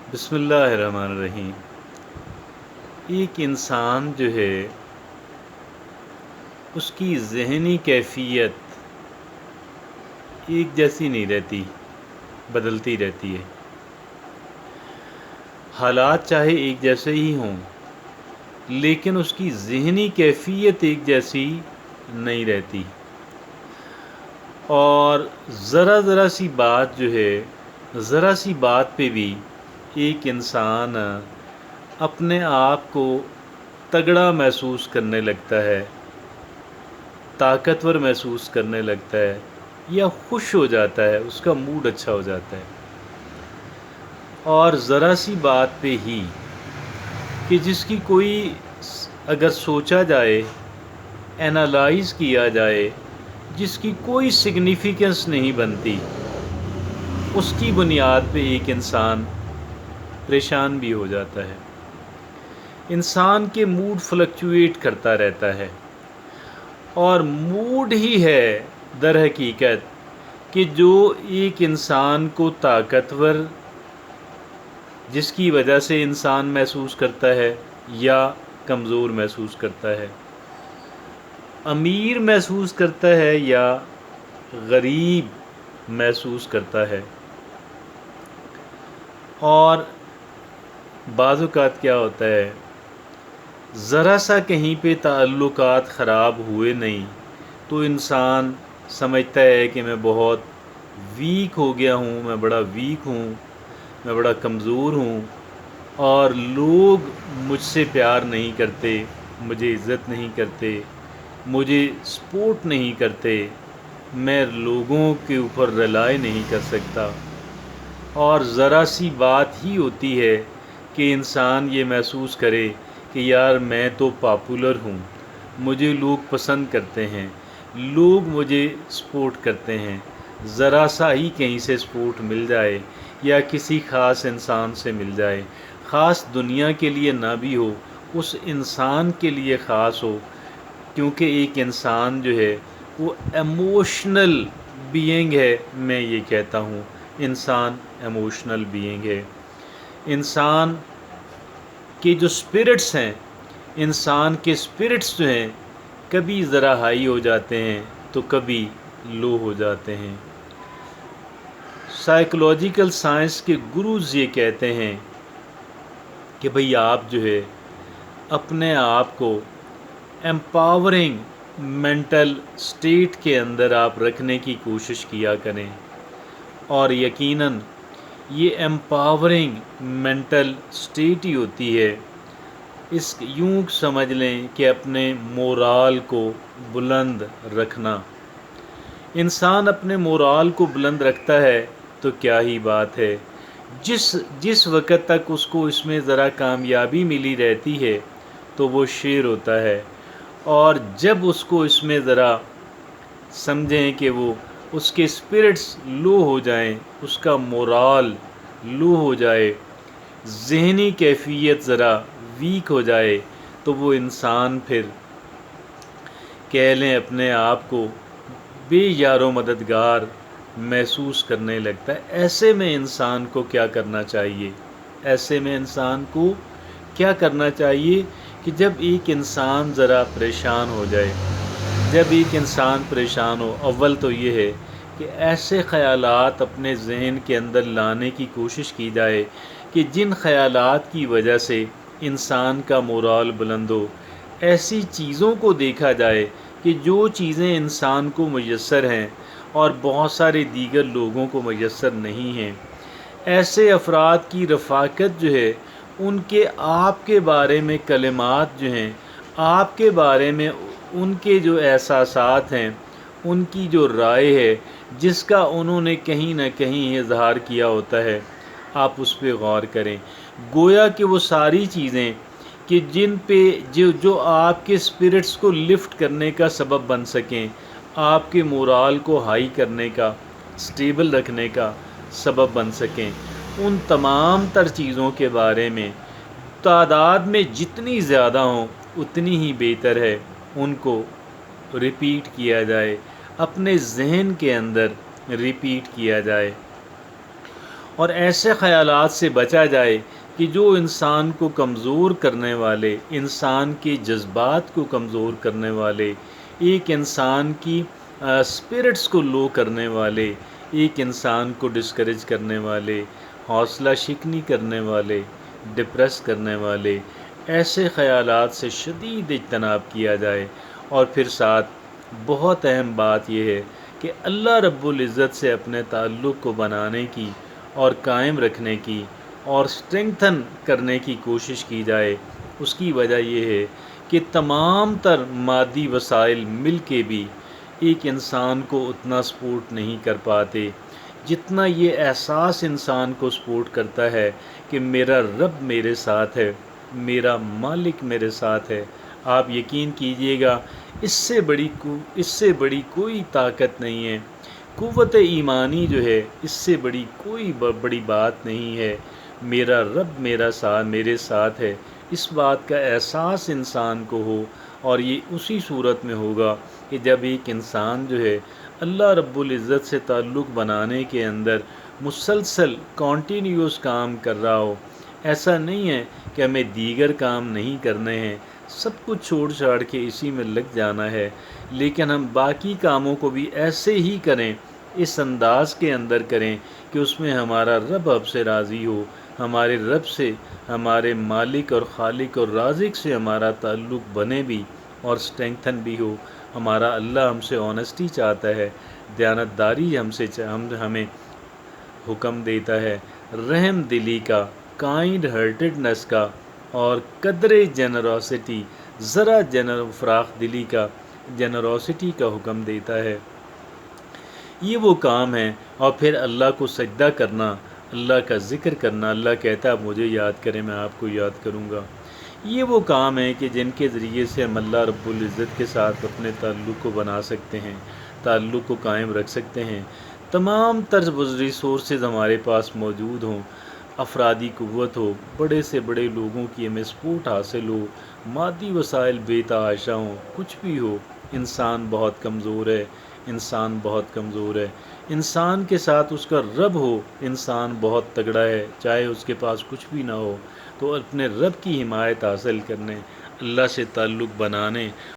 بسم اللہ الرحمن الرحیم۔ ایک انسان جو ہے اس کی ذہنی کیفیت ایک جیسی نہیں رہتی، بدلتی رہتی ہے۔ حالات چاہے ایک جیسے ہی ہوں لیکن اس کی ذہنی کیفیت ایک جیسی نہیں رہتی، اور ذرا سی بات جو ہے، ذرا سی بات پہ بھی ایک انسان اپنے آپ کو تگڑا محسوس کرنے لگتا ہے، طاقتور محسوس کرنے لگتا ہے، یا خوش ہو جاتا ہے، اس کا موڈ اچھا ہو جاتا ہے۔ اور ذرا سی بات پہ ہی کہ جس کی کوئی اگر سوچا جائے، اینالائز کیا جائے، جس کی کوئی سگنیفیکنس نہیں بنتی، اس کی بنیاد پہ ایک انسان پریشان بھی ہو جاتا ہے۔ انسان کے موڈ فلکچویٹ کرتا رہتا ہے، اور موڈ ہی ہے در حقیقت کہ جو ایک انسان کو طاقتور، جس کی وجہ سے انسان محسوس کرتا ہے، یا کمزور محسوس کرتا ہے، امیر محسوس کرتا ہے یا غریب محسوس کرتا ہے۔ اور بعض اوقات کیا ہوتا ہے، ذرا سا کہیں پہ تعلقات خراب ہوئے نہیں تو انسان سمجھتا ہے کہ میں بہت ویک ہو گیا ہوں، میں بڑا ویک ہوں، میں بڑا کمزور ہوں، اور لوگ مجھ سے پیار نہیں کرتے، مجھے عزت نہیں کرتے، مجھے سپورٹ نہیں کرتے، میں لوگوں کے اوپر ریلائی نہیں کر سکتا۔ اور ذرا سی بات ہی ہوتی ہے کہ انسان یہ محسوس کرے کہ یار میں تو پاپولر ہوں، مجھے لوگ پسند کرتے ہیں، لوگ مجھے سپورٹ کرتے ہیں۔ ذرا سا ہی کہیں سے سپورٹ مل جائے یا کسی خاص انسان سے مل جائے، خاص دنیا کے لیے نہ بھی ہو، اس انسان کے لیے خاص ہو، کیونکہ ایک انسان جو ہے وہ ایموشنل بینگ ہے۔ میں یہ کہتا ہوں انسان ایموشنل بینگ ہے۔ انسان کے جو سپرٹس ہیں، انسان کے سپرٹس جو ہیں، کبھی ذرا ہائی ہو جاتے ہیں تو کبھی لو ہو جاتے ہیں۔ سائیکولوجیکل سائنس کے گروز یہ کہتے ہیں کہ بھئی آپ جو ہے اپنے آپ کو ایمپاورنگ مینٹل سٹیٹ کے اندر آپ رکھنے کی کوشش کیا کریں، اور یقیناً یہ ایمپاورنگ مینٹل سٹیٹ ہی ہوتی ہے۔ اس یوں سمجھ لیں کہ اپنے مورال کو بلند رکھنا۔ انسان اپنے مورال کو بلند رکھتا ہے تو کیا ہی بات ہے، جس وقت تک اس کو اس میں ذرا کامیابی ملی رہتی ہے تو وہ شیر ہوتا ہے، اور جب اس کو اس میں ذرا سمجھیں کہ وہ اس کے سپرٹس لو ہو جائیں، اس کا مورال لو ہو جائے، ذہنی کیفیت ذرا ویک ہو جائے، تو وہ انسان پھر کہہ لیں اپنے آپ کو بے یار و مددگار محسوس کرنے لگتا ہے۔ ایسے میں انسان کو کیا کرنا چاہیے؟ ایسے میں انسان کو کیا کرنا چاہیے کہ جب ایک انسان ذرا پریشان ہو جائے، جب ایک انسان پریشان ہو، اول تو یہ ہے کہ ایسے خیالات اپنے ذہن کے اندر لانے کی کوشش کی جائے کہ جن خیالات کی وجہ سے انسان کا مورال بلند ہو۔ ایسی چیزوں کو دیکھا جائے کہ جو چیزیں انسان کو میسر ہیں اور بہت سارے دیگر لوگوں کو میسر نہیں ہیں۔ ایسے افراد کی رفاقت جو ہے، ان کے آپ کے بارے میں کلمات جو ہیں، آپ کے بارے میں ان کے جو احساسات ہیں، ان کی جو رائے ہے، جس کا انہوں نے کہیں نہ کہیں اظہار کیا ہوتا ہے، آپ اس پہ غور کریں۔ گویا کہ وہ ساری چیزیں کہ جن پہ جو آپ کے سپرٹس کو لفٹ کرنے کا سبب بن سکیں، آپ کے مورال کو ہائی کرنے کا، سٹیبل رکھنے کا سبب بن سکیں، ان تمام تر چیزوں کے بارے میں تعداد میں جتنی زیادہ ہوں اتنی ہی بہتر ہے ان کو ریپیٹ کیا جائے، اپنے ذہن کے اندر ریپیٹ کیا جائے۔ اور ایسے خیالات سے بچا جائے کہ جو انسان کو کمزور کرنے والے، انسان کے جذبات کو کمزور کرنے والے، ایک انسان کی اسپرٹس کو لو کرنے والے، ایک انسان کو ڈسکریج کرنے والے، حوصلہ شکنی کرنے والے، ڈپریس کرنے والے، ایسے خیالات سے شدید اجتناب کیا جائے۔ اور پھر ساتھ بہت اہم بات یہ ہے کہ اللہ رب العزت سے اپنے تعلق کو بنانے کی اور قائم رکھنے کی اور اسٹرینگتھن کرنے کی کوشش کی جائے۔ اس کی وجہ یہ ہے کہ تمام تر مادی وسائل مل کے بھی ایک انسان کو اتنا سپورٹ نہیں کر پاتے جتنا یہ احساس انسان کو سپورٹ کرتا ہے کہ میرا رب میرے ساتھ ہے، میرا مالک میرے ساتھ ہے۔ آپ یقین کیجئے گا، اس سے بڑی کوئی طاقت نہیں ہے، قوت ایمانی جو ہے اس سے بڑی کوئی بڑی بات نہیں ہے۔ میرا رب میرے ساتھ ہے، اس بات کا احساس انسان کو ہو، اور یہ اسی صورت میں ہوگا کہ جب ایک انسان جو ہے اللہ رب العزت سے تعلق بنانے کے اندر مسلسل کانٹینیوس کام کر رہا ہو۔ ایسا نہیں ہے کہ ہمیں دیگر کام نہیں کرنے ہیں، سب کچھ چھوڑ چھاڑ کے اسی میں لگ جانا ہے، لیکن ہم باقی کاموں کو بھی ایسے ہی کریں، اس انداز کے اندر کریں کہ اس میں ہمارا رب اب سے راضی ہو، ہمارے رب سے، ہمارے مالک اور خالق اور رازق سے ہمارا تعلق بنے بھی اور اسٹرینگتھن بھی ہو۔ ہمارا اللہ ہم سے آنیسٹی چاہتا ہے، دیانتداری ہمیں حکم دیتا ہے، رحم دلی کا، کائنڈ ہارٹیڈنس کا، اور قدر جنروسٹی، ذرا فراخ دلی کا، جنروسٹی کا حکم دیتا ہے۔ یہ وہ کام ہے۔ اور پھر اللہ کو سجدہ کرنا، اللہ کا ذکر کرنا۔ اللہ کہتا ہے مجھے یاد کریں میں آپ کو یاد کروں گا۔ یہ وہ کام ہے کہ جن کے ذریعے سے ہم اللہ رب العزت کے ساتھ اپنے تعلق کو بنا سکتے ہیں، تعلق کو قائم رکھ سکتے ہیں۔ تمام طرز ریسورسز ہمارے پاس موجود ہوں، افرادی قوت ہو، بڑے سے بڑے لوگوں کی ہمیں سپورٹ حاصل ہو، مادی وسائل بے تحاشا ہوں، کچھ بھی ہو، انسان بہت کمزور ہے، انسان بہت کمزور ہے۔ انسان کے ساتھ اس کا رب ہو، انسان بہت تگڑا ہے، چاہے اس کے پاس کچھ بھی نہ ہو، تو اپنے رب کی حمایت حاصل کرنے، اللہ سے تعلق بنانے